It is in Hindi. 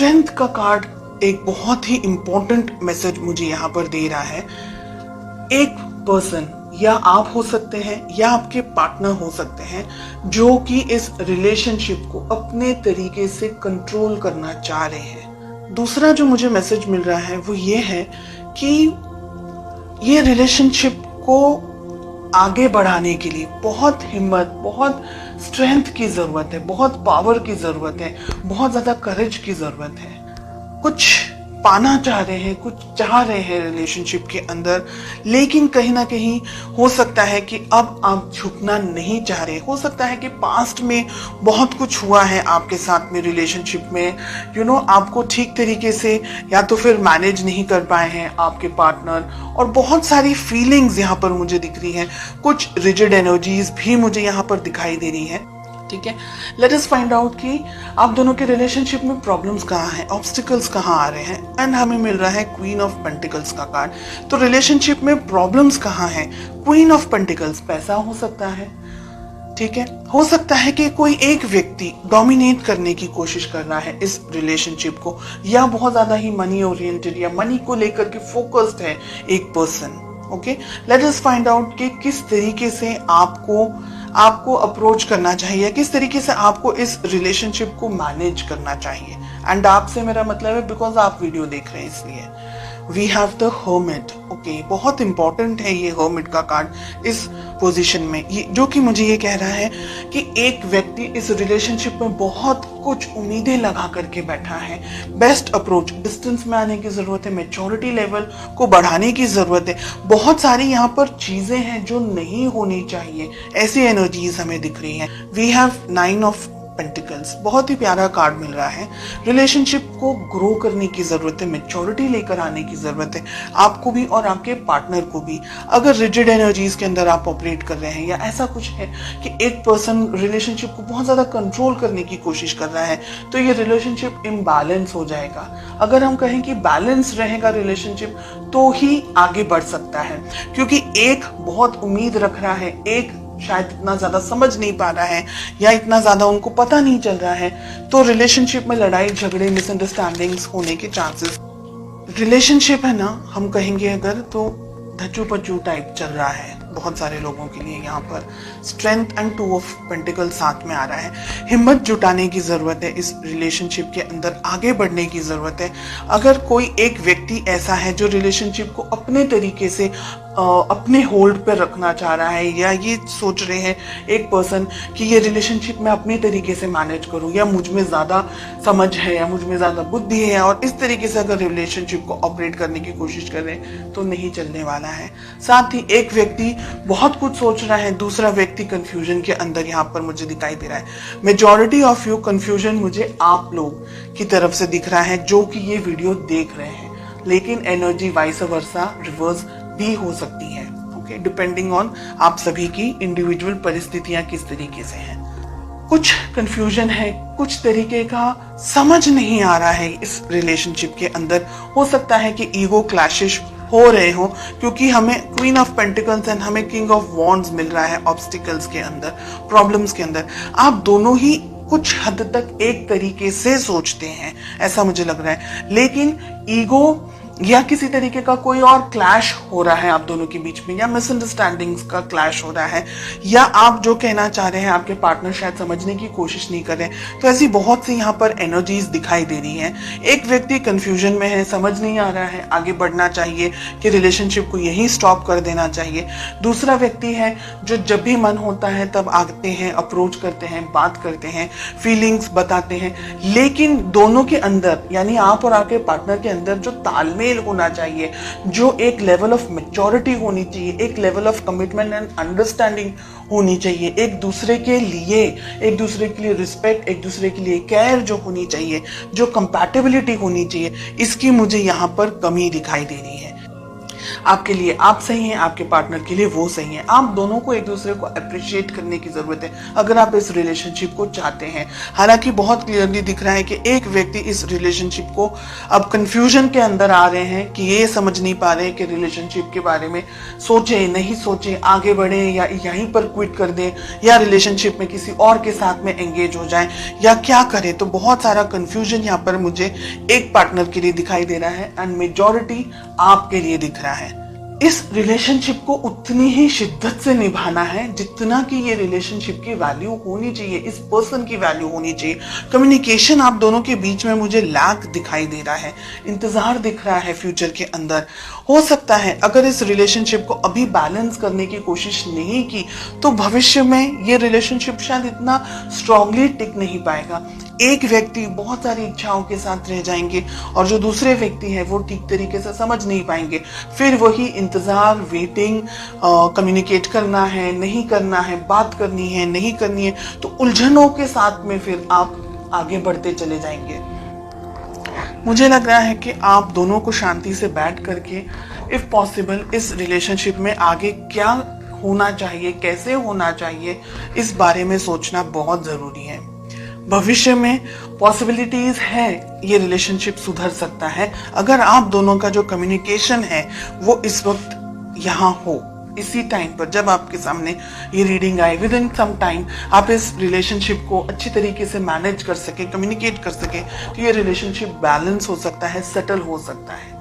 स्ट्रेंथ का कार्ड एक बहुत ही इंपॉर्टेंट मैसेज मुझे यहाँ पर दे रहा है। एक पर्सन, या आप हो सकते हैं या आपके पार्टनर हो सकते हैं, जो कि इस रिलेशनशिप को अपने तरीके से कंट्रोल करना चाह रहे हैं। दूसरा जो मुझे मैसेज मिल रहा है वो ये है कि ये रिलेशनशिप को आगे बढ़ाने के लिए बहुत हिम्मत, बहुत स्ट्रेंथ की जरूरत है, बहुत पावर की जरूरत है, बहुत ज्यादा करेज की जरूरत है। कुछ पाना चाह रहे हैं, कुछ चाह रहे हैं रिलेशनशिप के अंदर, लेकिन कहीं ना कहीं हो सकता है कि अब आप झुकना नहीं चाह रहे। हो सकता है कि पास्ट में बहुत कुछ हुआ है आपके साथ में रिलेशनशिप में, आपको ठीक तरीके से या तो फिर मैनेज नहीं कर पाए हैं आपके पार्टनर, और बहुत सारी फीलिंग्स यहाँ पर मुझे दिख रही हैं। कुछ रिजिड एनर्जीज भी मुझे यहाँ पर दिखाई दे रही हैं। ठीक है, लेट अस फाइंड आउट कि आप दोनों के रिलेशनशिप में प्रॉब्लम्स कहाँ हैं, ऑब्स्टिकल्स कहाँ आ रहे हैं। एंड हमें मिल रहा है क्वीन ऑफ पेंटिकल्स का कार्ड। तो रिलेशनशिप में प्रॉब्लम्स कहाँ हैं? क्वीन ऑफ पेंटिकल्स पैसा हो सकता है, ठीक है। हो सकता है कि कोई एक व्यक्ति डोमिनेट करने की कोशिश कर रहा है इस रिलेशनशिप को, या बहुत ज्यादा ही मनी ओरिएंटेड या मनी को लेकर के फोकस्ड है एक person. Okay, let us find out कि किस तरीके से आपको अप्रोच करना चाहिए, किस तरीके से आपको इस रिलेशनशिप को मैनेज करना चाहिए। एंड आपसे मेरा मतलब है बिकॉज आप वीडियो देख रहे हैं इसलिए। We have the hermit. Okay, बहुत इंपॉर्टेंट है ये हर्मिट का कार्ड इस पोजीशन में, ये जो कि मुझे ये कह रहा है कि एक व्यक्ति इस रिलेशनशिप में बहुत कुछ उम्मीदें लगा करके बैठा है। बेस्ट अप्रोच, डिस्टेंस में आने की जरूरत है, मैच्योरिटी लेवल को बढ़ाने की जरूरत है। बहुत सारी यहाँ पर चीजें हैं जो नहीं होनी चाहिए, ऐसी एनर्जीज हमें दिख रही हैं। वी हैव 9 ऑफ पेंटिकल्स, बहुत ही प्यारा कार्ड मिल रहा है। रिलेशनशिप को ग्रो करने की जरूरत है, मैच्योरिटी लेकर आने की जरूरत है, आपको भी और आपके पार्टनर को भी। अगर रिजिड एनर्जीज के अंदर आप ऑपरेट कर रहे हैं, या ऐसा कुछ है कि एक पर्सन रिलेशनशिप को बहुत ज्यादा कंट्रोल करने की कोशिश कर रहा है, तो ये रिलेशनशिप इम्बैलेंस हो जाएगा। अगर हम कहें कि बैलेंस रहेगा रिलेशनशिप, तो ही आगे बढ़ सकता है, क्योंकि एक बहुत उम्मीद रख रहा है, एक शायद इतना ज्यादा समझ नहीं पा रहा है, या इतना ज्यादा उनको पता नहीं चल रहा है, तो रिलेशनशिप में लड़ाई झगड़े, मिसअंडरस्टैंडिंग्स होने के चांसेस। रिलेशनशिप है ना, हम कहेंगे अगर, तो धच्चू पच्चू टाइप चल रहा है बहुत सारे लोगों के लिए। यहाँ पर स्ट्रेंथ एंड 2 ऑफ पेंटिकल साथ में आ रहा है। हिम्मत जुटाने की जरूरत है, इस रिलेशनशिप के अंदर आगे बढ़ने की जरूरत है। अगर कोई एक व्यक्ति ऐसा है जो रिलेशनशिप को अपने तरीके से अपने होल्ड पर रखना चाह रहा है, या ये सोच रहे हैं एक पर्सन कि ये रिलेशनशिप मैं अपने तरीके से मैनेज करूं, या मुझ में ज्यादा समझ है, या मुझ में ज्यादा बुद्धि है, और इस तरीके से अगर रिलेशनशिप को ऑपरेट करने की कोशिश कर रहे हैं, तो नहीं चलने वाला है। साथ ही एक व्यक्ति बहुत कुछ सोच रहा है, दूसरा व्यक्ति कंफ्यूजन के अंदर यहाँ पर मुझे दिखाई दे रहा है। मेजॉरिटी ऑफ यू कंफ्यूजन मुझे आप लोग की तरफ से दिख रहा है जो कि ये वीडियो देख रहे हैं, लेकिन एनर्जी वाइस वर्सा रिवर्स भी हो सकती है। ओके, डिपेंडिंग ऑन आप सभी की इंडिविजुअल परिस्थितियां किस तरीके से हैं। कुछ कंफ्यूजन है, कुछ तरीके का समझ नहीं आ रहा है इस रिलेशनशिप के अंदर। हो सकता है कि ईगो क्लैशेस हो रहे हो, क्योंकि हमें क्वीन ऑफ पेंटिकल्स एंड हमें किंग ऑफ वॉन्ड्स मिल रहा है ऑब्स्टिकल्स के अंदर, प्रॉब्लम्स के अंदर। आप दोनों ही कुछ हद तक एक तरीके से सोचते हैं, ऐसा मुझे लग रहा है, लेकिन ईगो या किसी तरीके का कोई और क्लैश हो रहा है आप दोनों के बीच में, या मिसअंडरस्टैंडिंग्स का क्लैश हो रहा है, या आप जो कहना चाह रहे हैं आपके पार्टनर शायद समझने की कोशिश नहीं कर रहे। तो ऐसी बहुत सी यहाँ पर एनर्जीज दिखाई दे रही हैं। एक व्यक्ति कंफ्यूजन में है, समझ नहीं आ रहा है आगे बढ़ना चाहिए कि रिलेशनशिप को यहीं स्टॉप कर देना चाहिए। दूसरा व्यक्ति है जो जब भी मन होता है तब आते हैं, अप्रोच करते हैं, बात करते हैं, फीलिंग्स बताते हैं, लेकिन दोनों के अंदर, यानी आप और आपके पार्टनर के अंदर जो तालमेल होना चाहिए, जो एक लेवल ऑफ मैच्योरिटी होनी चाहिए, एक level of commitment and understanding होनी चाहिए, एक दूसरे के लिए रिस्पेक्ट, एक दूसरे के लिए केयर जो होनी चाहिए, जो कंपैटिबिलिटी होनी चाहिए, इसकी मुझे यहाँ पर कमी दिखाई दे रही है। आपके लिए आप सही हैं, आपके पार्टनर के लिए वो सही है। आप दोनों को एक दूसरे को अप्रिशिएट करने की जरूरत है अगर आप इस रिलेशनशिप को चाहते हैं। हालांकि बहुत क्लियरली दिख रहा है कि एक व्यक्ति इस रिलेशनशिप को अब कंफ्यूजन के अंदर आ रहे हैं कि ये समझ नहीं पा रहे कि रिलेशनशिप के बारे में सोचे नहीं सोचे, आगे बढ़े या यहीं पर क्विट कर दें, या रिलेशनशिप में किसी और के साथ में एंगेज हो जाएं, या क्या करें। तो बहुत सारा कंफ्यूजन यहाँ पर मुझे एक पार्टनर के लिए दिखाई दे रहा है एंड मेजॉरिटी आपके लिए दिख रहा है। इस रिलेशनशिप को उतनी ही शिद्दत से निभाना है जितना कि ये रिलेशनशिप की वैल्यू होनी चाहिए, इस पर्सन की वैल्यू होनी चाहिए। कम्युनिकेशन आप दोनों के बीच में मुझे लैक दिखाई दे रहा है, इंतजार दिख रहा है फ्यूचर के अंदर। हो सकता है अगर इस रिलेशनशिप को अभी बैलेंस करने की कोशिश नहीं की तो भविष्य में ये रिलेशनशिप शायद इतना स्ट्रांगली टिक नहीं पाएगा। एक व्यक्ति बहुत सारी इच्छाओं के साथ रह जाएंगे और जो दूसरे व्यक्ति है वो ठीक तरीके से समझ नहीं पाएंगे। फिर वही इंतजार, वेटिंग, कम्युनिकेट करना है नहीं करना है, बात करनी है नहीं करनी है, तो उलझनों के साथ में फिर आप आगे बढ़ते चले जाएंगे। मुझे लग रहा है कि आप दोनों को शांति से बैठ करके इफ पॉसिबल इस रिलेशनशिप में आगे क्या होना चाहिए, कैसे होना चाहिए, इस बारे में सोचना बहुत जरूरी है। भविष्य में पॉसिबिलिटीज है ये रिलेशनशिप सुधर सकता है अगर आप दोनों का जो कम्युनिकेशन है वो इस वक्त यहाँ हो। इसी टाइम पर जब आपके सामने ये रीडिंग आए, विद इन सम टाइम आप इस रिलेशनशिप को अच्छी तरीके से मैनेज कर सके, कम्युनिकेट कर सके, तो ये रिलेशनशिप बैलेंस हो सकता है, सेटल हो सकता है।